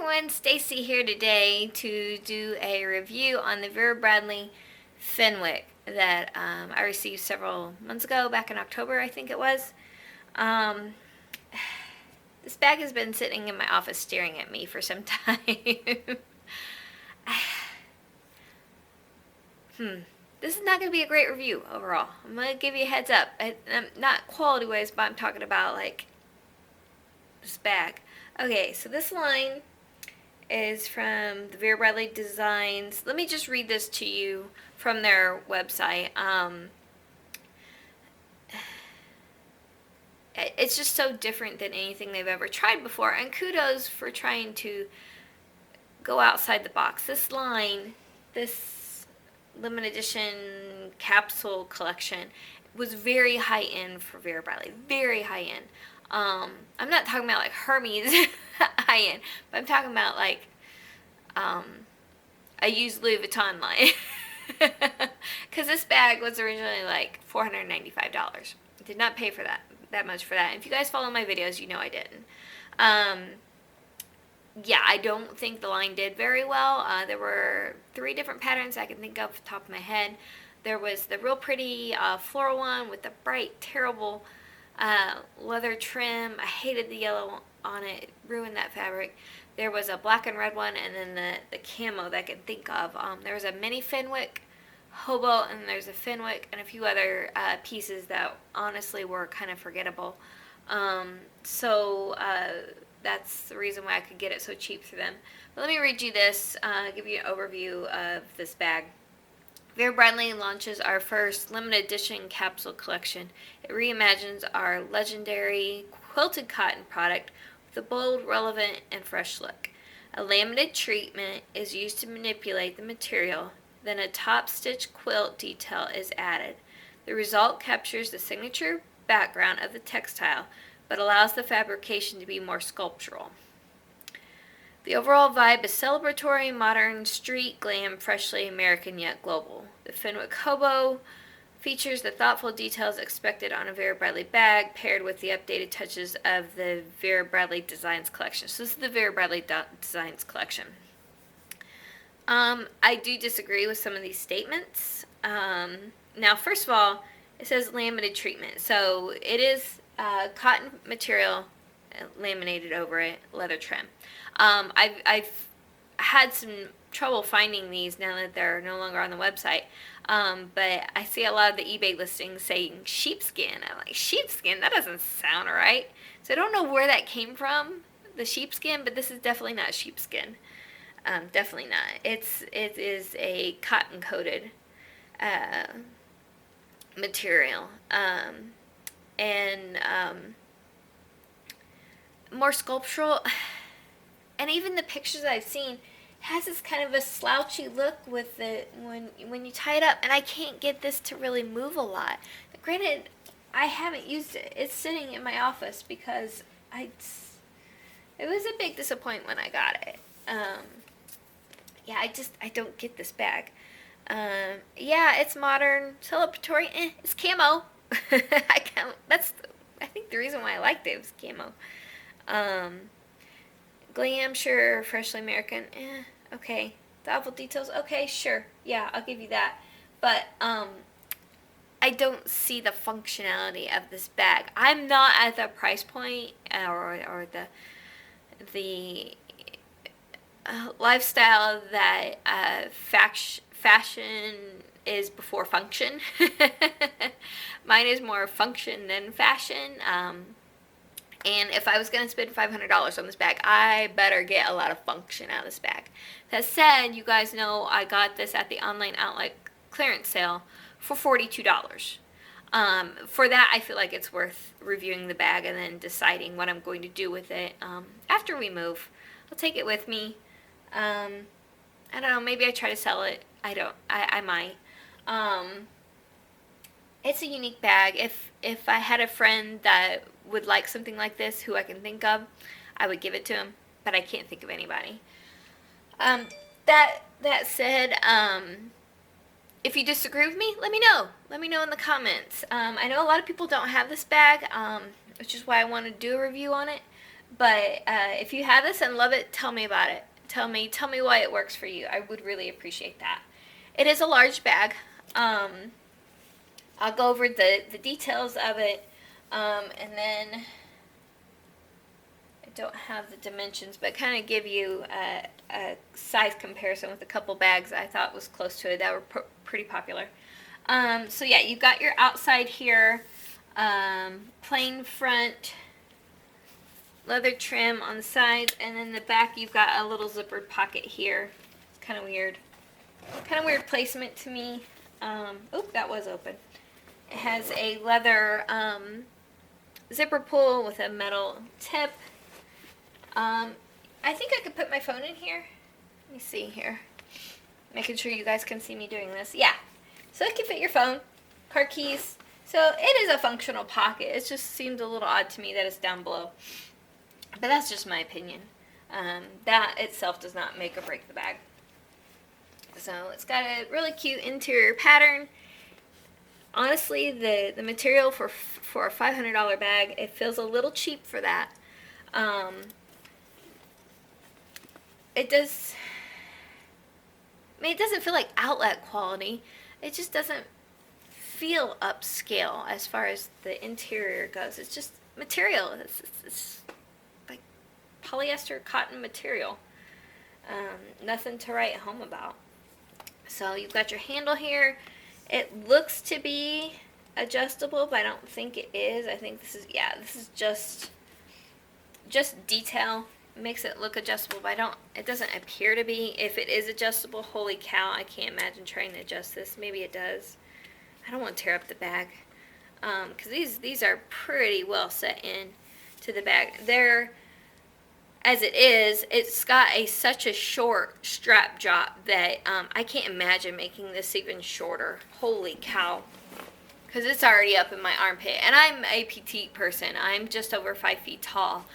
everyone, Stacy here today to do a review on the Vera Bradley Fenwick that I received several months ago, back in October I think it was. This bag has been sitting in my office staring at me for some time. This is not going to be a great review overall. I'm going to give you a heads up. Not quality wise, but I'm talking about like this bag. Okay, so this line is from the Vera Bradley Designs. Let me just read this to you from their website. It's just so different than anything they've ever tried before, and kudos for trying to go outside the box. This line, this limited edition capsule collection, was very high end for Vera Bradley. Very high end. I'm not talking about like Hermes high end, but I'm talking about like a used Louis Vuitton line. Because this bag was originally like $495. I did not pay for that much for that. And if you guys follow my videos, you know I didn't. Yeah, I don't think the line did very well. There were 3 different patterns I can think of off the top of my head. There was the real pretty floral one with the bright, terrible leather trim. I hated the yellow on it. It ruined that fabric. There was a black and red one, and then the camo that I can think of. There was a mini Fenwick hobo, and there's a Fenwick and a few other pieces that honestly were kind of forgettable. So that's the reason why I could get it so cheap through them. But let me read you this, give you an overview of this bag. Vera Bradley launches our first limited edition capsule collection. It reimagines our legendary quilted cotton product with a bold, relevant, and fresh look. A laminated treatment is used to manipulate the material, then a top-stitch quilt detail is added. The result captures the signature background of the textile, but allows the fabrication to be more sculptural. The overall vibe is celebratory, modern, street, glam, freshly American yet global. The Fenwick Hobo features the thoughtful details expected on a Vera Bradley bag, paired with the updated touches of the Vera Bradley Designs collection. So this is the Vera Bradley Designs collection. I do disagree with some of these statements. Now, first of all, it says laminated treatment. So it is cotton material laminated over it, leather trim. I've had some trouble finding these now that they're no longer on the website. But I see a lot of the eBay listings saying sheepskin. I'm like, sheepskin? That doesn't sound right. So I don't know where that came from, the sheepskin, but this is definitely not sheepskin. Definitely not. It is a cotton coated material. And more sculptural. And even the pictures that I've seen has this kind of a slouchy look with it when you tie it up, and I can't get this to really move a lot. Granted, I haven't used it. It's sitting in my office because it was a big disappointment when I got it. Yeah, I don't get this bag. Yeah, it's modern, celebratory. It's camo. I think the reason why I liked it was camo. Glam, sure. Freshly American, okay. Thoughtful details, okay, sure. Yeah, I'll give you that. But I don't see the functionality of this bag. I'm not at the price point or the lifestyle that fashion is before function. Mine is more function than fashion. And if I was going to spend $500 on this bag, I better get a lot of function out of this bag. That said, you guys know I got this at the online outlet clearance sale for $42. For that, I feel like it's worth reviewing the bag and then deciding what I'm going to do with it after we move. I'll take it with me. I don't know, maybe I try to sell it. I might. It's a unique bag. If I had a friend that would like something like this, who I can think of, I would give it to him, but I can't think of anybody. That said, if you disagree with me, let me know. Let me know in the comments. I know a lot of people don't have this bag, which is why I want to do a review on it. But if you have this and love it, tell me about it. Tell me why it works for you. I would really appreciate that. It is a large bag. I'll go over the details of it, and then I don't have the dimensions, but kind of give you a size comparison with a couple bags I thought was close to it that were pretty popular. So yeah, you've got your outside here, plain front, leather trim on the sides, and then the back you've got a little zippered pocket here. It's kind of weird. Kind of weird placement to me. Oh, that was open. It has a leather zipper pull with a metal tip. I think I could put my phone in here. Let me see here. Making sure you guys can see me doing this. Yeah. So it can fit your phone, car keys. So it is a functional pocket. It just seems a little odd to me that it's down below. But that's just my opinion. That itself does not make or break the bag. So it's got a really cute interior pattern. Honestly, the material for a $500 bag, it feels a little cheap for that. It does. I mean, it doesn't feel like outlet quality. It just doesn't feel upscale as far as the interior goes. It's just material. It's like polyester cotton material. Nothing to write home about. So you've got your handle here. It looks to be adjustable, but I don't think it is. I think this is just detail. It makes it look adjustable, but it doesn't appear to be. If it is adjustable, holy cow, I can't imagine trying to adjust this. Maybe it does. I don't want to tear up the bag. Because these are pretty well set in to the bag. As it is, it's got such a short strap drop that I can't imagine making this even shorter. Holy cow. Because it's already up in my armpit. And I'm a petite person. I'm just over 5 feet tall.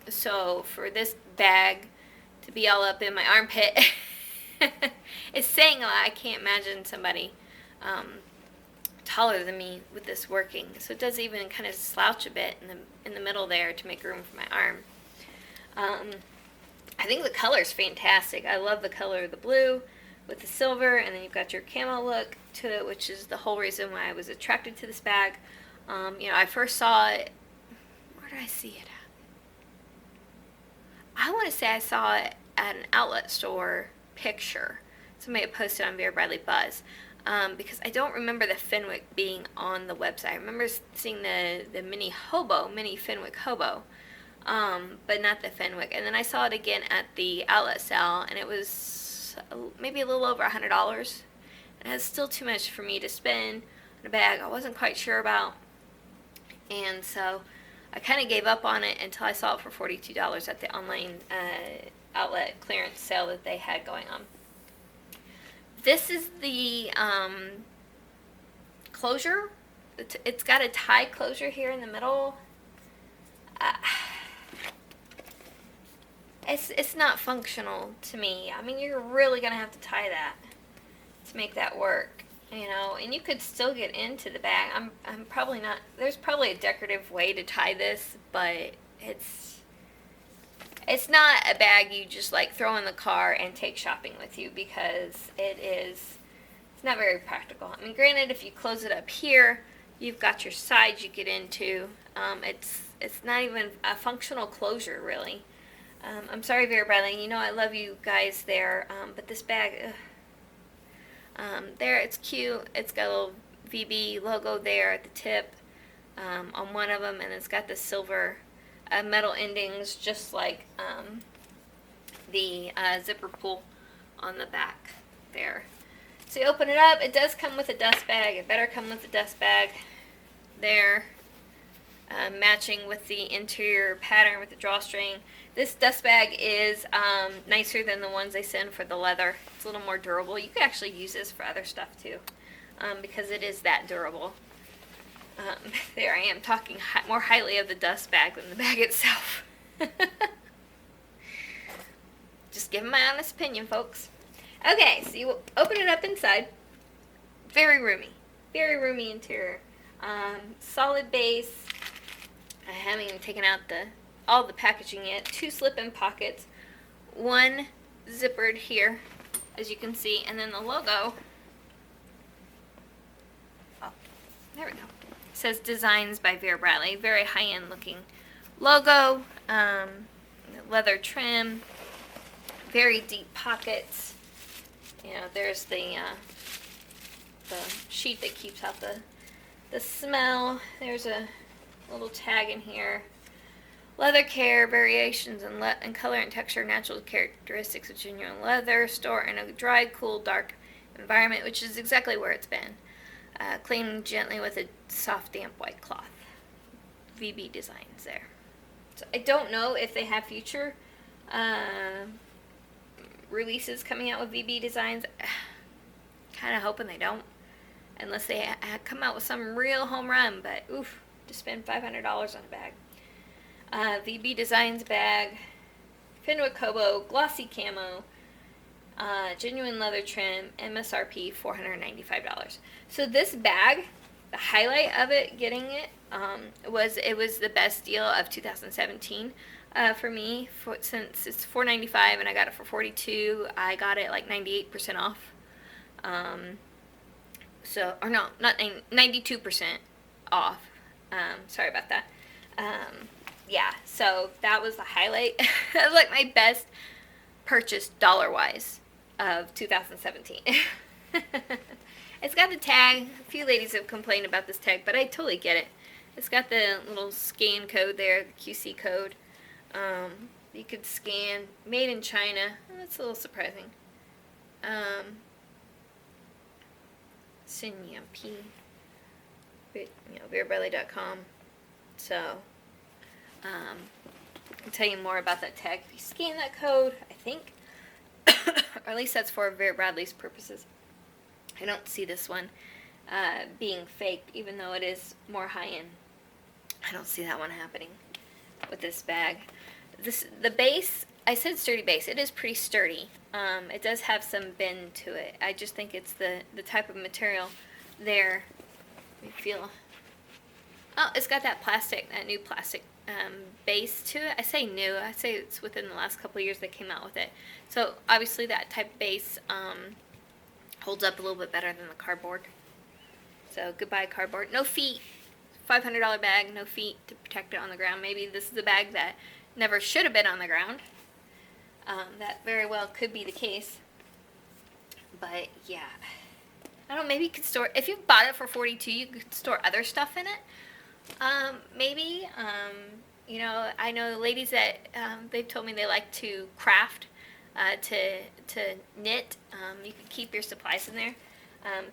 So for this bag to be all up in my armpit, it's saying a lot. I can't imagine somebody taller than me with this working. So it does even kind of slouch a bit in the middle there to make room for my arm. I think the color is fantastic. I love the color of the blue with the silver, and then you've got your camo look to it, which is the whole reason why I was attracted to this bag. I first saw it. Where did I see it at? I want to say I saw it at an outlet store picture. Somebody had posted on Vera Bradley Buzz. Because I don't remember the Fenwick being on the website. I remember seeing the mini Fenwick hobo. But not the Fenwick. And then I saw it again at the outlet sale, and it was maybe a little over $100. And it's still too much for me to spend on a bag I wasn't quite sure about. And so I kind of gave up on it until I saw it for $42 at the online outlet clearance sale that they had going on. This is the closure. It's got a tie closure here in the middle. It's not functional to me. I mean, you're really going to have to tie that to make that work, and you could still get into the bag. I'm probably not, there's probably a decorative way to tie this, but it's not a bag you just like throw in the car and take shopping with you, because it's not very practical. I mean, granted, if you close it up here, you've got your sides you get into. It's not even a functional closure, really. I'm sorry, Vera Bradley. I love you guys there, but this bag, there, it's cute. It's got a little VB logo there at the tip on one of them, and it's got the silver metal endings, just like the zipper pull on the back there. So you open it up. It does come with a dust bag. It better come with a dust bag there, matching with the interior pattern with the drawstring. This dust bag is nicer than the ones they send for the leather. It's a little more durable. You could actually use this for other stuff too, because it is that durable. There I am talking more highly of the dust bag than the bag itself. Just giving my honest opinion, folks. Okay, so you open it up inside. Very roomy interior. Solid base. I haven't even taken out the all the packaging yet. 2 slip-in pockets, 1 zippered here, as you can see, and then the logo. Oh, there we go. It says Designs by Vera Bradley. Very high-end looking logo. Leather trim. Very deep pockets. You know, there's the sheet that keeps out the smell. There's a little tag in here. Leather care, variations in color and texture, natural characteristics of genuine leather, store in a dry, cool, dark environment, which is exactly where it's been. Clean gently with a soft, damp white cloth. VB Designs there. So I don't know if they have future releases coming out with VB Designs. Kind of hoping they don't, unless they come out with some real home run. But oof, to spend $500 on a bag. VB Designs bag, Fenwick Hobo, glossy camo, genuine leather trim, MSRP $495. So this bag, the highlight of it, getting it, was the best deal of 2017 for me. Since it's $495 and I got it for $42, I got it like 98% off. So, or no, not 92% off. Sorry about that. Yeah, so that was the highlight. That was like my best purchase dollar-wise of 2017. It's got the tag. A few ladies have complained about this tag, but I totally get it. It's got the little scan code there, the QC code. You could scan, made in China. That's a little surprising. P, VeraBradley.com. So, I'll tell you more about that tag if you scan that code, I think. Or at least that's for Vera Bradley's purposes. I don't see this one being fake, even though it is more high-end. I don't see that one happening with this bag. The base, I said sturdy base. It is pretty sturdy. It does have some bend to it. I just think it's the type of material there. You feel. Oh, it's got that new plastic base to it. I say new. I say it's within the last couple of years they came out with it. So obviously that type of base holds up a little bit better than the cardboard. So goodbye cardboard. No feet. $500 bag, no feet to protect it on the ground. Maybe this is a bag that never should have been on the ground. That very well could be the case. But yeah, I don't know, maybe you could store, if you bought it for $42, you could store other stuff in it. Maybe, you know, I know ladies that, they've told me they like to craft, to knit. You could keep your supplies in there.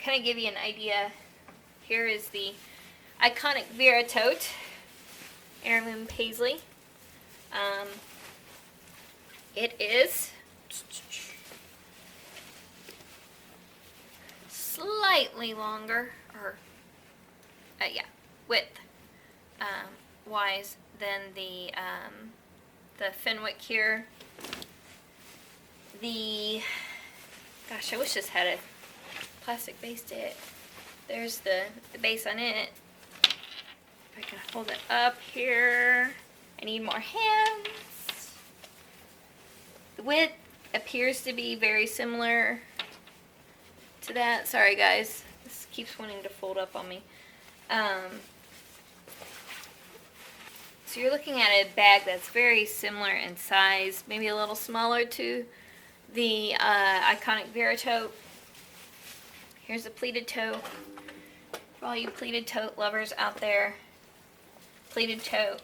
Kind of give you an idea. Here is the iconic Vera tote, heirloom paisley. It is slightly longer, or width wise than the Fenwick here. Gosh, I wish this had a plastic base to it. There's the base on it. If I can hold it up here. I need more hands. The width appears to be very similar to that. Sorry guys, this keeps wanting to fold up on me. So you're looking at a bag that's very similar in size, maybe a little smaller to the iconic Vera tote. Here's a pleated tote. For all you pleated tote lovers out there, pleated tote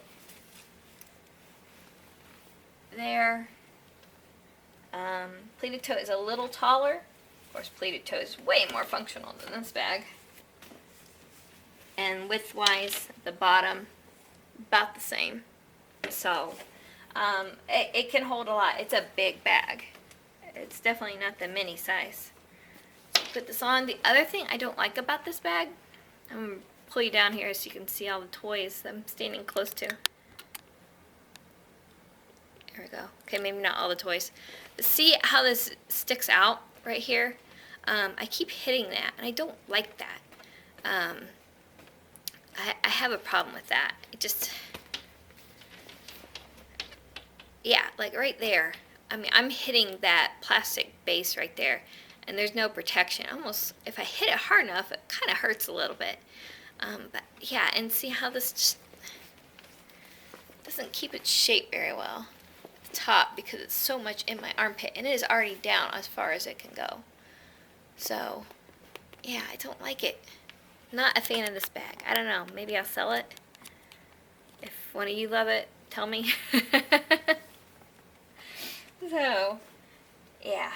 there. Pleated tote is a little taller. Of course, pleated tote is way more functional than this bag. And width-wise, the bottom, about the same. So, it can hold a lot. It's a big bag. It's definitely not the mini size. So put this on. The other thing I don't like about this bag, I'm going to pull you down here so you can see all the toys that I'm standing close to. There we go. Okay, maybe not all the toys. But see how this sticks out right here? I keep hitting that, and I don't like that. I have a problem with that. It just, yeah, like right there. I mean, I'm hitting that plastic base right there, and there's no protection. Almost, if I hit it hard enough, it kind of hurts a little bit. But yeah, and see how this just doesn't keep its shape very well at the top because it's so much in my armpit, and it is already down as far as it can go. So, yeah, I don't like it. Not a fan of this bag. I don't know. Maybe I'll sell it. If one of you love it, tell me. So, yeah.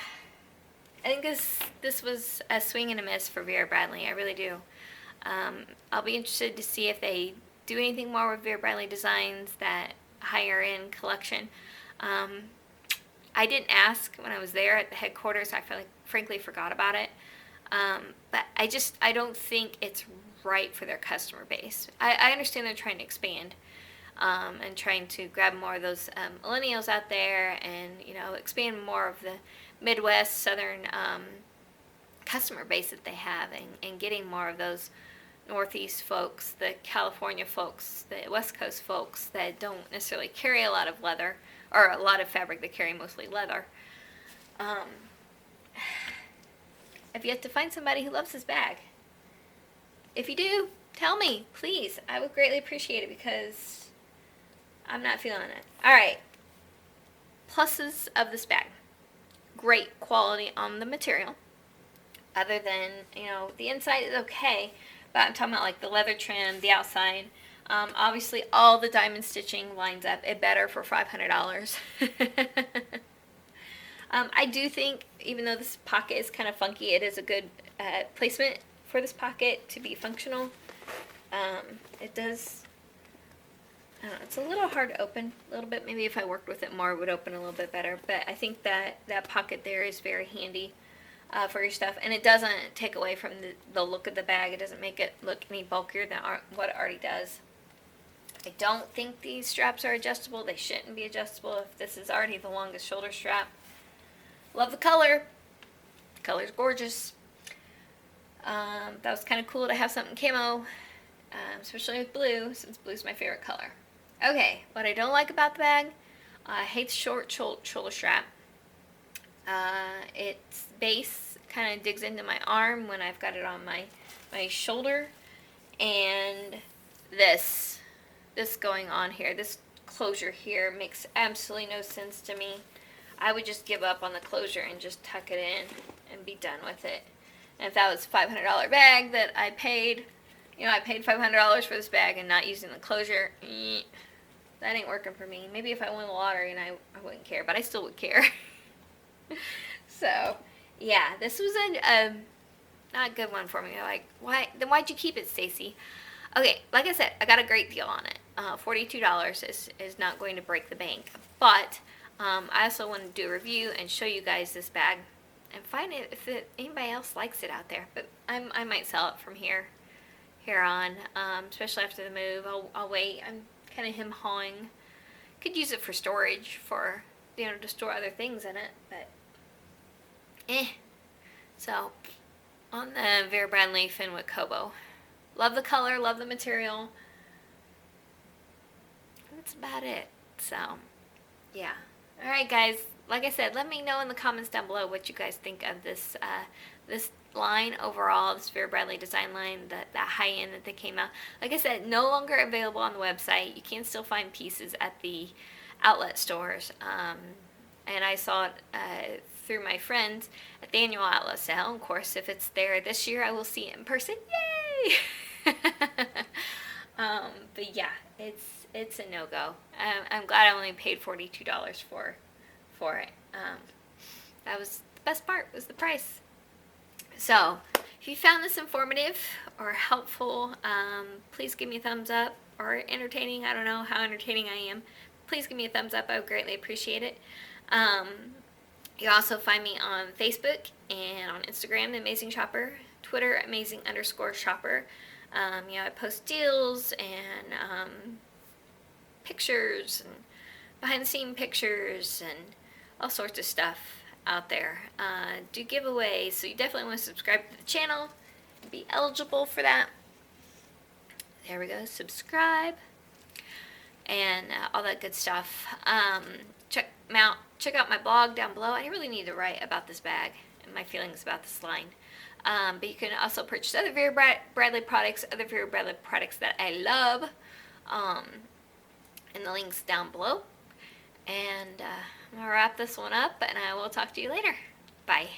I think this was a swing and a miss for Vera Bradley. I really do. I'll be interested to see if they do anything more with Vera Bradley Designs, that higher end collection. I didn't ask when I was there at the headquarters. I frankly forgot about it. But I don't think it's right for their customer base. I understand they're trying to expand. And trying to grab more of those millennials out there, and expand more of the Midwest, Southern customer base that they have, and getting more of those Northeast folks, the California folks, the West Coast folks that don't necessarily carry a lot of leather or a lot of fabric. They carry mostly leather. I've yet to find somebody who loves this bag. If you do, tell me, please. I would greatly appreciate it because I'm not feeling it. Alright. Pluses of this bag. Great quality on the material. Other than, the inside is okay, but I'm talking about like the leather trim, the outside. Obviously, all the diamond stitching lines up. It better for $500. I do think, even though this pocket is kind of funky, it is a good placement for this pocket to be functional. It does, I don't know, it's a little hard to open, a little bit. Maybe if I worked with it more, it would open a little bit better. But I think that pocket there is very handy for your stuff. And it doesn't take away from the look of the bag. It doesn't make it look any bulkier than what it already does. I don't think these straps are adjustable. They shouldn't be adjustable if this is already the longest shoulder strap. Love the color. The color's gorgeous. That was kind of cool to have something camo, especially with blue, since blue's my favorite color. Okay, what I don't like about the bag, I hate the short shoulder strap. Its base kind of digs into my arm when I've got it on my shoulder, and this going on here, this closure here makes absolutely no sense to me. I would just give up on the closure and just tuck it in and be done with it. And if that was a $500 bag that I paid, I paid $500 for this bag and not using the closure, that ain't working for me. Maybe if I won the lottery and I wouldn't care, but I still would care. So, yeah, this was a not a good one for me. Like, why'd you keep it, Stacy? Okay, like I said, I got a great deal on it. $42 is not going to break the bank. But I also want to do a review and show you guys this bag and find it if anybody else likes it out there. But I might sell it from here on, especially after the move. I'll wait. I'm kind of hem-hawing. Could use it for storage, for to store other things in it, but So, on the Vera Bradley Fenwick Kobo. Love the color, love the material. That's about it. So, yeah. Alright guys, like I said, let me know in the comments down below what you guys think of this this line overall, this Vera Bradley design line, that high end that they came out. Like I said, no longer available on the website. You can still find pieces at the outlet stores. And I saw it through my friends at the annual outlet sale. Of course, if it's there this year, I will see it in person. Yay! But yeah, it's a no-go. I'm glad I only paid $42 for it. That was the best part, was the price. So, if you found this informative or helpful, please give me a thumbs up, or entertaining. I don't know how entertaining I am. Please give me a thumbs up. I would greatly appreciate it. You also find me on Facebook and on Instagram, The Amazing Shopper, Twitter, Amazing_Shopper. I post deals and pictures and behind-the-scene pictures and all sorts of stuff out there. Do giveaways, so you definitely want to subscribe to the channel and be eligible for that. There we go, subscribe and all that good stuff. check out my blog down below. I really need to write about this bag and my feelings about this line. But you can also purchase other Vera Bradley products, other Vera Bradley products that I love, in the links down below. And I'm going to wrap this one up, and I will talk to you later. Bye.